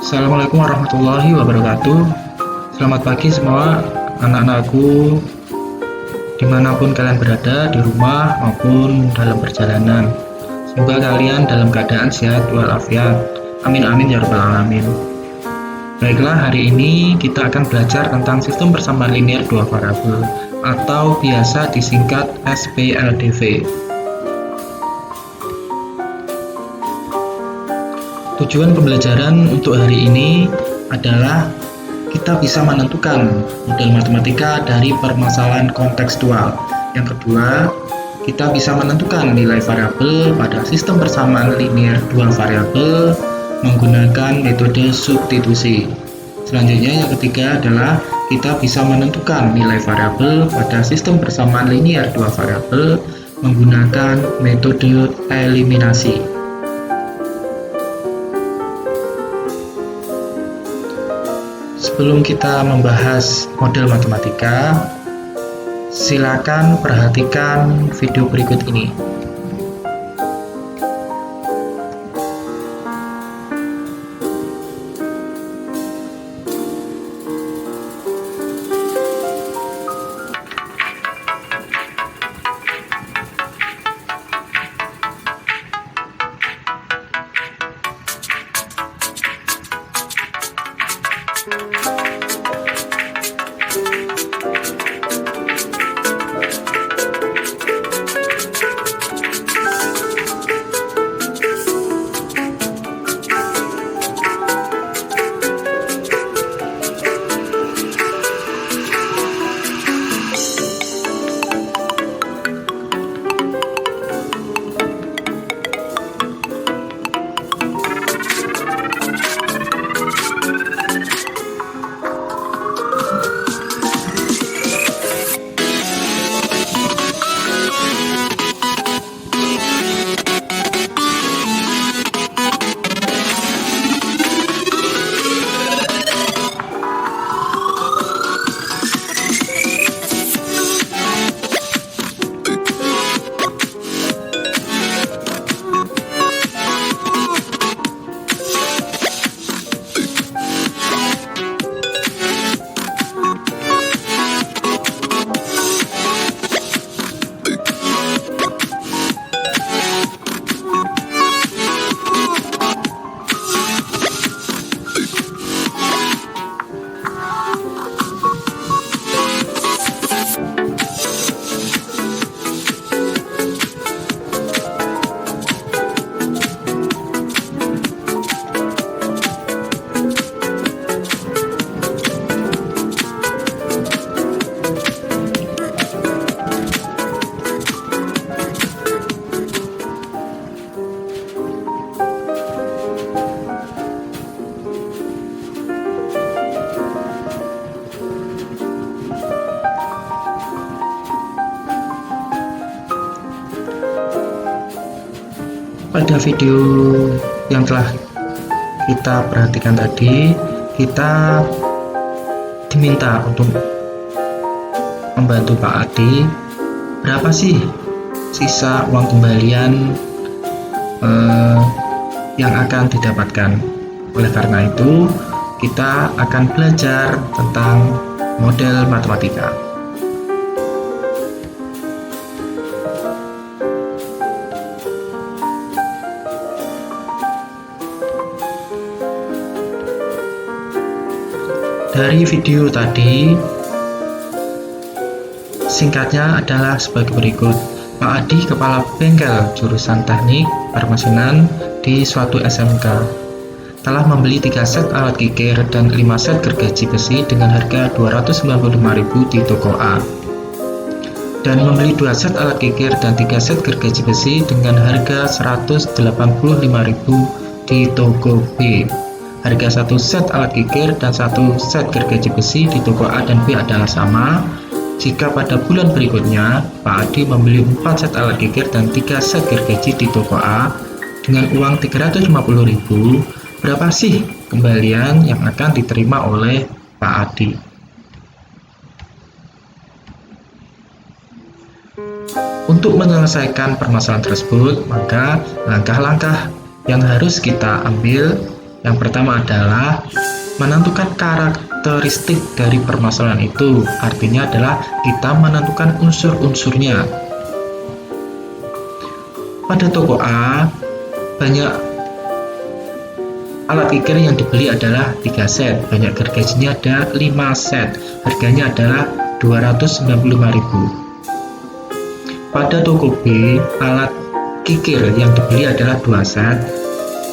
Assalamualaikum warahmatullahi wabarakatuh. Selamat pagi semua anak-anakku, dimanapun kalian berada, di rumah maupun dalam perjalanan. Semoga kalian dalam keadaan sehat walafiat. Amin amin ya rabbal alamin. Baiklah, hari ini kita akan belajar tentang sistem persamaan linear dua variabel atau biasa disingkat SPLDV. Tujuan pembelajaran untuk hari ini adalah kita bisa menentukan model matematika dari permasalahan kontekstual. Yang kedua, kita bisa menentukan nilai variabel pada sistem persamaan linear dua variabel menggunakan metode substitusi. Selanjutnya, yang ketiga adalah kita bisa menentukan nilai variabel pada sistem persamaan linear dua variabel menggunakan metode eliminasi. Sebelum kita membahas model matematika, silakan perhatikan video berikut ini. Pada video yang telah kita perhatikan tadi, kita diminta untuk membantu Pak Adi berapa sih sisa uang kembalian yang akan didapatkan. Oleh karena itu, kita akan belajar tentang model matematika. Dari video tadi, singkatnya adalah sebagai berikut. Pak Adi, kepala bengkel jurusan teknik permesinan di suatu SMK, telah membeli 3 set alat kikir dan 5 set gergaji besi dengan harga 295.000 di toko A, dan membeli 2 set alat kikir dan 3 set gergaji besi dengan harga 185.000 di toko B. Harga 1 set alat kikir dan 1 set gergaji besi di toko A dan B adalah sama. Jika pada bulan berikutnya Pak Adi membeli 4 set alat kikir dan 3 set gergaji di toko A dengan uang 350.000, berapa sih kembalian yang akan diterima oleh Pak Adi? Untuk menyelesaikan permasalahan tersebut, maka langkah-langkah yang harus kita ambil Yang pertama adalah menentukan karakteristik dari permasalahan itu, artinya adalah kita menentukan unsur-unsurnya. Pada toko A, banyak alat kikir yang dibeli adalah 3 set, banyak gergajinya ada 5 set, harganya adalah 295.000. Pada toko B, alat kikir yang dibeli adalah 2 set,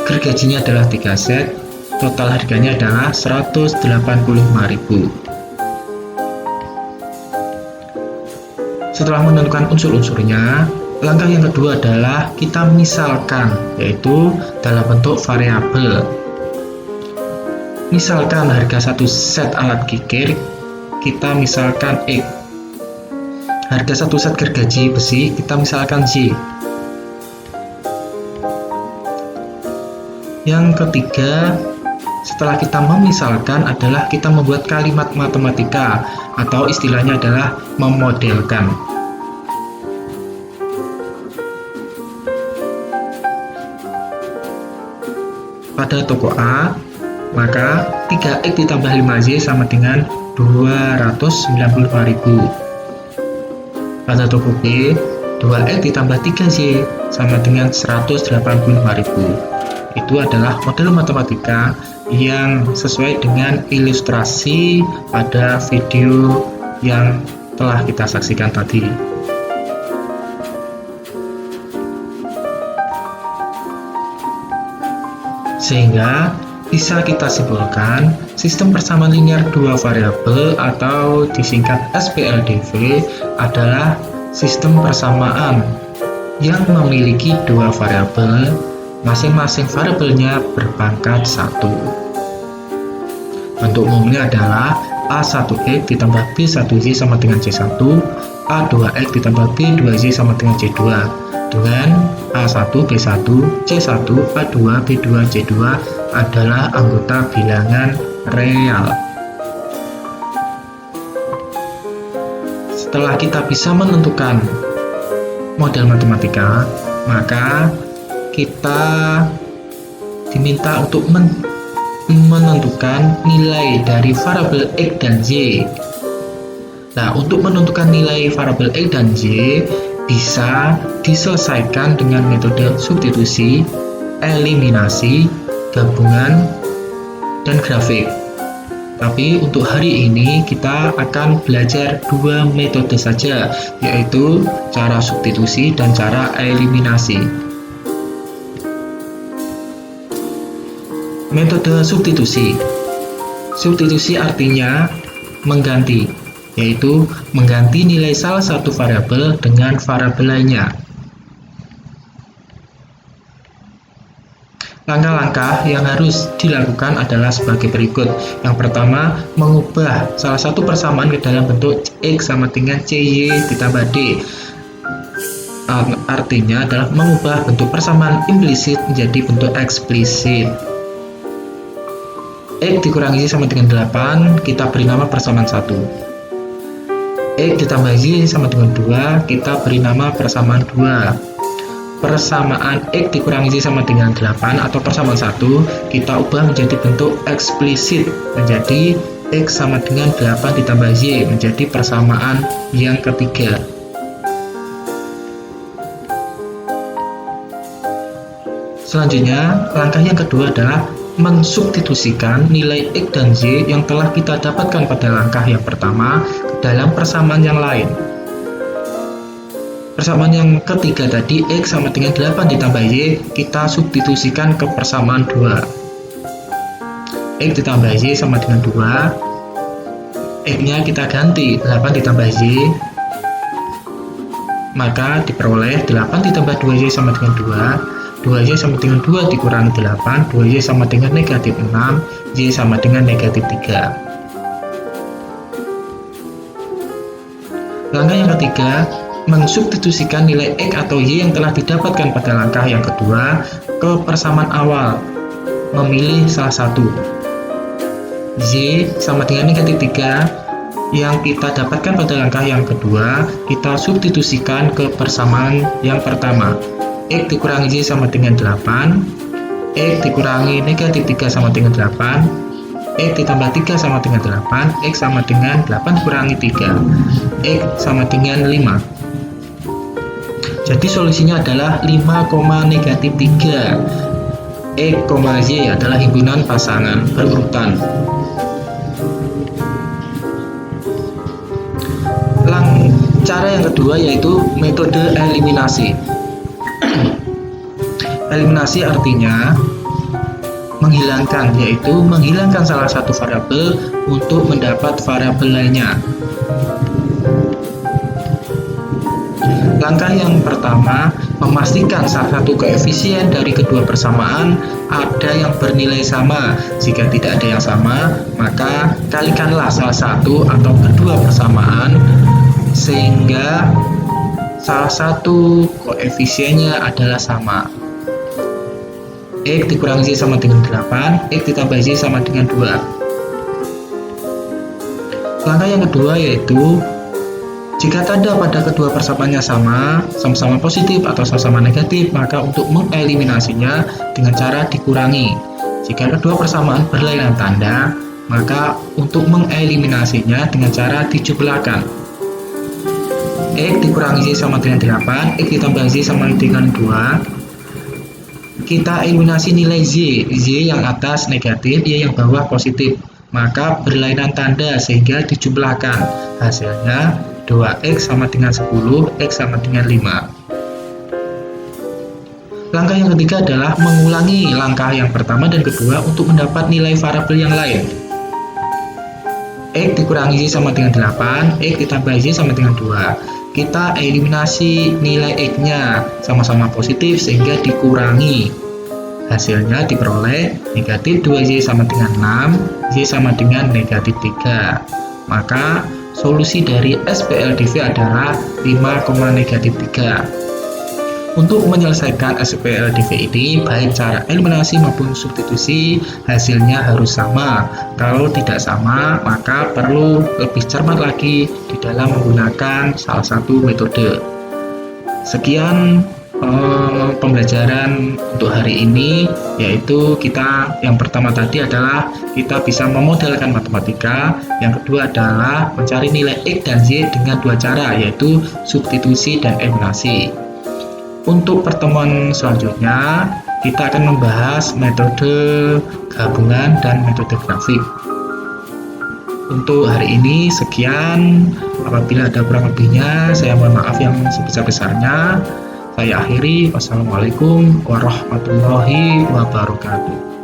gergajinya adalah 3 set, total harganya adalah 185.000. Setelah menentukan unsur-unsurnya, langkah yang kedua adalah kita misalkan, yaitu dalam bentuk variabel. Misalkan harga satu set alat kikir, kita misalkan X. Harga satu set gergaji besi, kita misalkan Y. Yang ketiga, setelah kita memisalkan adalah kita membuat kalimat matematika, atau istilahnya adalah memodelkan. Pada toko A, maka 3X ditambah 5Y sama dengan 295.000. Pada toko B, 2X ditambah 3Y sama dengan 185.000. Itu adalah model matematika yang sesuai dengan ilustrasi pada video yang telah kita saksikan tadi. Sehingga bisa kita simpulkan sistem persamaan linear dua variabel atau disingkat SPLDV adalah sistem persamaan yang memiliki dua variabel, masing-masing variabelnya berpangkat 1. Bentuk umumnya adalah A1X ditambah B1Y sama dengan C1, A2X ditambah B2Y sama dengan C2, dengan A1, B1, C1, A2, B2, C2 adalah anggota bilangan real. Setelah kita bisa menentukan model matematika, maka kita diminta untuk menentukan nilai dari variabel X dan Y. Nah, untuk menentukan nilai variabel X dan Y bisa diselesaikan dengan metode substitusi, eliminasi, gabungan, dan grafik. Tapi untuk hari ini kita akan belajar dua metode saja, yaitu cara substitusi dan cara eliminasi. Metode substitusi. Substitusi artinya mengganti, yaitu mengganti nilai salah satu variabel dengan variabel lainnya. Langkah-langkah yang harus dilakukan adalah sebagai berikut. Yang pertama, mengubah salah satu persamaan ke dalam bentuk X sama dengan CY ditambah D. Artinya adalah mengubah bentuk persamaan implisit menjadi bentuk eksplisit. X dikurangi Y sama dengan 8, kita beri nama persamaan 1. X ditambah Y sama dengan 2, kita beri nama persamaan 2. Persamaan X dikurangi Y sama dengan 8 atau persamaan 1, kita ubah menjadi bentuk eksplisit, menjadi X sama dengan 8 ditambah Y, menjadi persamaan yang ketiga. Selanjutnya, langkah yang kedua adalah mensubstitusikan nilai X dan Y yang telah kita dapatkan pada langkah yang pertama ke dalam persamaan yang lain. Persamaan yang ketiga tadi, X sama dengan 8 ditambah Y, kita substitusikan ke persamaan 2. X ditambah Y sama dengan 2, X-nya kita ganti 8 ditambah Y, maka diperoleh 8 ditambah 2Y sama dengan 2, 2Y sama dengan 2 dikurangi 8, 2Y sama dengan negatif 6, Y sama dengan negatif 3. Langkah yang ketiga, mensubstitusikan nilai X atau Y yang telah didapatkan pada langkah yang kedua ke persamaan awal, memilih salah satu. Y sama dengan negatif 3 yang kita dapatkan pada langkah yang kedua, kita substitusikan ke persamaan yang pertama. X dikurangi Y sama dengan 8, X dikurangi negatif 3 sama dengan 8, X ditambah 3 sama dengan 8, X sama dengan 8 kurangi 3, X sama dengan 5. Jadi solusinya adalah 5, negatif 3. X, Y adalah himpunan pasangan berurutan. Cara yang kedua yaitu metode eliminasi. Eliminasi artinya menghilangkan, yaitu menghilangkan salah satu variabel untuk mendapat variabel lainnya. Langkah yang pertama, memastikan salah satu koefisien dari kedua persamaan ada yang bernilai sama. Jika tidak ada yang sama, maka kalikanlah salah satu atau kedua persamaan sehingga salah satu koefisiennya adalah sama. X dikurangi Y sama dengan 8, X ditambah Y sama dengan 2. Langkah yang kedua yaitu jika tanda pada kedua persamaannya sama-sama positif atau sama-sama negatif, maka untuk mengeliminasinya dengan cara dikurangi. Jika kedua persamaan berlainan tanda, maka untuk mengeliminasinya dengan cara dijumlahkan. X dikurangi Y sama dengan 8, X ditambah Y sama dengan 2. Kita eliminasi nilai Y yang atas negatif, Y yang bawah positif. Maka berlainan tanda sehingga dijumlahkan. Hasilnya 2X sama dengan 10, X sama dengan 5. Langkah yang ketiga adalah mengulangi langkah yang pertama dan kedua untuk mendapat nilai variabel yang lain. X dikurangi Y sama dengan 8, X ditambah Y sama dengan 2. Kita eliminasi nilai X-nya sama-sama positif sehingga dikurangi. Hasilnya diperoleh negatif 2Y sama dengan 6, Y sama dengan negatif 3. Maka solusi dari SPLDV adalah 5, negatif 3. Untuk menyelesaikan SPLDV ini, baik cara eliminasi maupun substitusi, hasilnya harus sama. Kalau tidak sama, maka perlu lebih cermat lagi di dalam menggunakan salah satu metode. Sekian pembelajaran untuk hari ini, yaitu kita yang pertama tadi adalah kita bisa memodelkan matematika, yang kedua adalah mencari nilai X dan Y dengan dua cara, yaitu substitusi dan eliminasi. Untuk pertemuan selanjutnya, kita akan membahas metode gabungan dan metode grafik. Untuk hari ini sekian. Apabila ada kurang lebihnya, saya mohon maaf yang sebesar-besarnya. Saya akhiri. Wassalamualaikum warahmatullahi wabarakatuh.